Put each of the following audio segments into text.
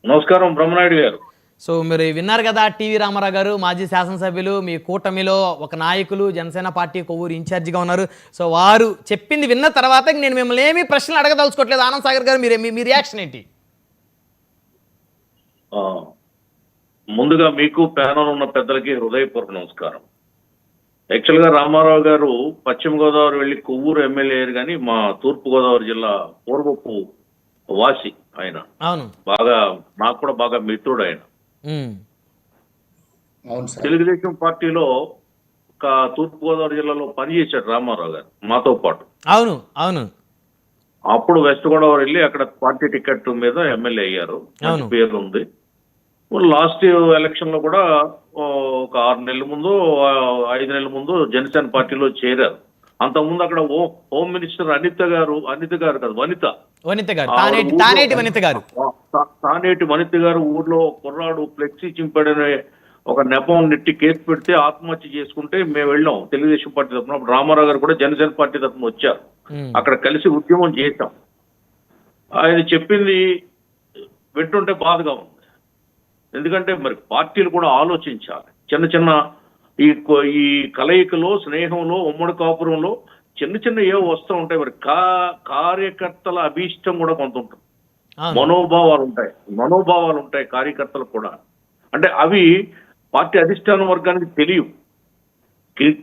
నమస్కారం బ్రహ్మనాయుడు గారు. సో మీరు విన్నారు కదా టీవీ రామారావు గారు మాజీ శాసనసభ్యులు మీ కూటమిలో ఒక నాయకులు జనసేన పార్టీ కొవ్వూరు ఇన్ఛార్జిగా ఉన్నారు. సో వారు చెప్పింది విన్న తర్వాత నేను మిమ్మల్ని ఏమీ ప్రశ్నలు అడగదలుచుకోవట్లేదు. ఆనంద్ సాగర్ గారు మీ రియాక్షన్ ఏంటి? ఆ, ముందుగా మీకు ప్యానల్ ఉన్న పెద్దలకి హృదయపూర్వక నమస్కారం. యాక్చువల్గా రామారావు గారు పశ్చిమ గోదావరి వెళ్ళి కొవ్వూరు ఎమ్మెల్యే అయ్యారు, కానీ మా తూర్పు గోదావరి జిల్లా పూర్వపు వాసి ఆయన. అవును, బాగా నాకు కూడా బాగా మిత్రుడు ఆయన. తెలుగుదేశం పార్టీలో ఒక తూర్పు గోదావరి జిల్లాలో పనిచేశాడు రామారావు గారు మాతో పాటు. అవును అవును అప్పుడు వెస్ట్ గోదావరి వెళ్ళి అక్కడ పార్టీ టికెట్ మీద ఎమ్మెల్యే అయ్యారు. మంచి పేరు ఉంది. లాస్ట్ ఎలక్షన్ లో కూడా ఒక 6 నెలల ముందు 5 నెలల ముందు జనసేన పార్టీలో చేరారు. అంతకుముందు అక్కడ హోమ్ మినిస్టర్ వనిత గారు ఊర్లో కుర్రాడు ఫ్లెక్సీ చింపాడనే ఒక నెపం నెట్టి కేసు పెడితే ఆత్మహత్య చేసుకుంటే మేము వెళ్ళాం తెలుగుదేశం పార్టీ తరఫున. అప్పుడు రామారావు గారు కూడా జనసేన పార్టీ తరఫున వచ్చారు. అక్కడ కలిసి ఉద్యమం చేశాం. ఆయన చెప్పింది వింటుంటే బాధగా ఉంది. ఎందుకంటే మరి పార్టీలు కూడా ఆలోచించాలి. చిన్న చిన్న ఈ కలయికలో, స్నేహంలో, ఉమ్మడి కాపురంలో చిన్న చిన్న ఏవో వస్తూ ఉంటాయి. మరి కార్యకర్తల అభీష్టం కూడా కొంత ఉంటుంది, మనోభావాలు ఉంటాయి కార్యకర్తలు కూడా. అంటే అవి పార్టీ అధిష్టాన వర్గానికి తెలియవు.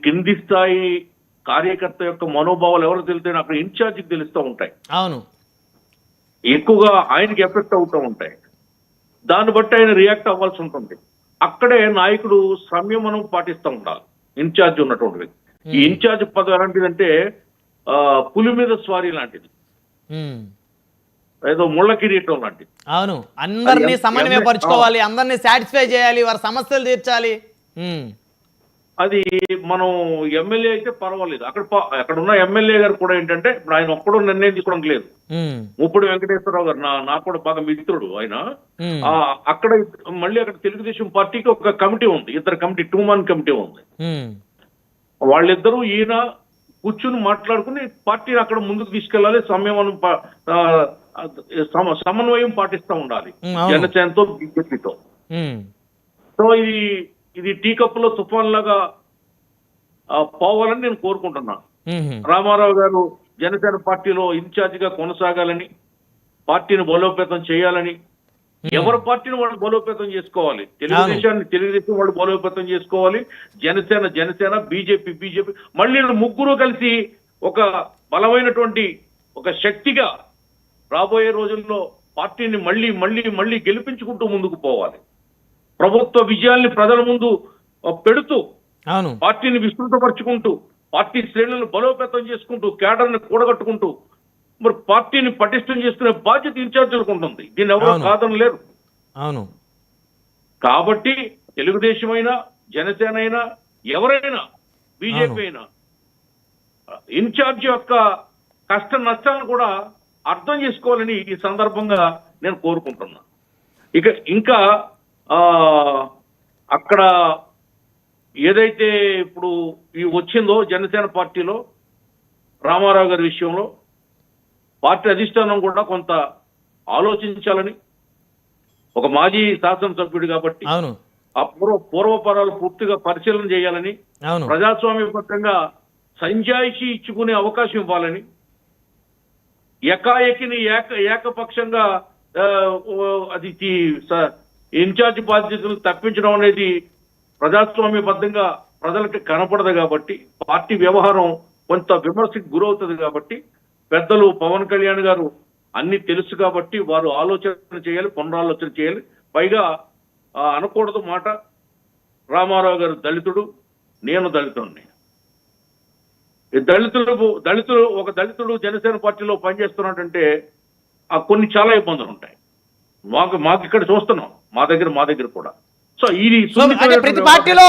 కింది స్థాయి కార్యకర్త యొక్క మనోభావాలు ఎవరు తెలితే అక్కడ ఇన్ఛార్జికి తెలుస్తూ ఉంటాయి. అవును, ఎక్కువగా ఆయనకి ఎఫెక్ట్ అవుతూ ఉంటాయి. దాన్ని బట్టి ఆయన రియాక్ట్ అవ్వాల్సి ఉంటుంది. అక్కడే నాయకుడు సంయమనం పాటిస్తూ ఉండాలి. ఇన్ఛార్జ్ ఉన్నటువంటి వ్యక్తి. ఈ ఇన్ఛార్జ్ పదవి ఎలాంటిదంటే పులి మీద స్వారీ లాంటిది, ఏదో ముళ్ళ కిరీటం లాంటిది. అవును, అందరినీ సమన్వయపరచుకోవాలి, అందరినీ సాటిస్ఫై చేయాలి, వారి సమస్యలు తీర్చాలి. అది మనం ఎమ్మెల్యే అయితే పర్వాలేదు. అక్కడ ఉన్న ఎమ్మెల్యే గారు కూడా ఏంటంటే ఇప్పుడు ఆయన ఒక్కడో నిర్ణయం తీసుకోవడం లేదు. ముప్పుడు వెంకటేశ్వరరావు గారు నాకు కూడా బాగా మిత్రుడు ఆయన. అక్కడ మళ్ళీ అక్కడ తెలుగుదేశం పార్టీకి ఒక కమిటీ ఉంది, ఇద్దరు కమిటీ, 2-man కమిటీ ఉంది. వాళ్ళిద్దరూ ఈయన కూర్చుని మాట్లాడుకుని పార్టీని అక్కడ ముందుకు తీసుకెళ్లాలి, సమన్వయం పాటిస్తూ ఉండాలి జనసేనతో, బీజేపీతో. సో ఇది టీ కప్పులో తుఫాన్ లాగా పోవాలని నేను కోరుకుంటున్నాను. రామారావు గారు జనసేన పార్టీలో ఇన్ఛార్జ్ గా కొనసాగాలని, పార్టీని బలోపేతం చేయాలని. ఎవరి పార్టీని వాళ్ళు బలోపేతం చేసుకోవాలి. తెలుగుదేశం వాళ్ళు బలోపేతం చేసుకోవాలి. జనసేన, బీజేపీ మళ్ళీ ముగ్గురు కలిసి ఒక బలమైనటువంటి ఒక శక్తిగా రాబోయే రోజుల్లో పార్టీని మళ్ళీ గెలిపించుకుంటూ ముందుకు పోవాలి. ప్రభుత్వ విజయాల్ని ప్రజల ముందు పెడుతూ పార్టీని విస్తృతపరుచుకుంటూ, పార్టీ శ్రేణులను బలోపేతం చేసుకుంటూ, కేడర్ని కూడగట్టుకుంటూ మరి పార్టీని పటిష్టం చేసుకునే బాధ్యత ఇన్ఛార్జీలకు ఉంటుంది. దీన్ని ఎవరు కాదని లేరు. కాబట్టి తెలుగుదేశం అయినా, జనసేన అయినా, ఎవరైనా, బీజేపీ అయినా ఇన్ఛార్జ్ యొక్క కష్ట నష్టాలను కూడా అర్థం చేసుకోవాలని ఈ సందర్భంగా నేను కోరుకుంటున్నా. ఇంకా అక్కడ ఏదైతే ఇప్పుడు వచ్చిందో జనసేన పార్టీలో రామారావు గారి విషయంలో పార్టీ అధిష్టానం కూడా కొంత ఆలోచించాలని, ఒక మాజీ శాసనసభ్యుడు కాబట్టి ఆ పూర్వపరాలు పూర్తిగా పరిశీలన చేయాలని, ప్రజాస్వామ్యబద్ధంగా సంజాయిషీ ఇచ్చుకునే అవకాశం ఇవ్వాలని, ఏకాఏకిని ఏకపక్షంగా అది ఇన్ఛార్జ్ బాధ్యతలు తప్పించడం అనేది ప్రజాస్వామ్యబద్ధంగా ప్రజలకు కనపడదు. కాబట్టి పార్టీ వ్యవహారం కొంత విమర్శకు గురవుతుంది. కాబట్టి పెద్దలు పవన్ కళ్యాణ్ గారు అన్ని తెలుసు కాబట్టి వారు ఆలోచన చేయాలి, పునరాలోచన చేయాలి. పైగా అనకూడదు మాట, రామారావు గారు దళితుడు, నేను దళితుడిని. ఒక దళితుడు జనసేన పార్టీలో పనిచేస్తున్నాడంటే కొన్ని చాలా ఇబ్బందులు ఉంటాయి. మాకు ఇక్కడ చూస్తున్నాం, మా దగ్గర కూడా. సో ఇది ప్రతి పార్టీలో